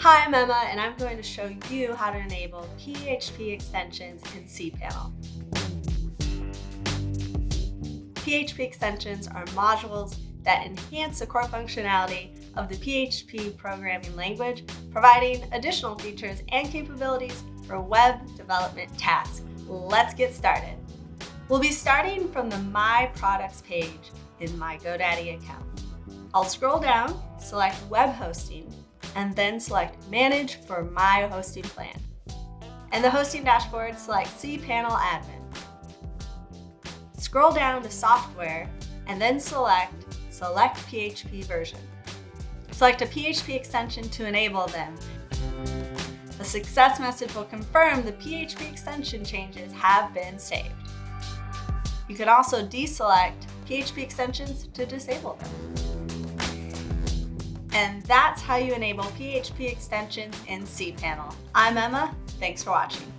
Hi, I'm Emma, and I'm going to show you how to enable PHP extensions in cPanel. PHP extensions are modules that enhance the core functionality of the PHP programming language, providing additional features and capabilities for web development tasks. Let's get started. We'll be starting from the My Products page in my GoDaddy account. I'll scroll down, select Web Hosting, and then select Manage for my hosting plan. In the hosting dashboard, select cPanel Admin. Scroll down to Software, and then select PHP version. Select a PHP extension to enable them. The success message will confirm the PHP extension changes have been saved. You can also deselect PHP extensions to disable them. And that's how you enable PHP extensions in cPanel. I'm Emma. Thanks for watching.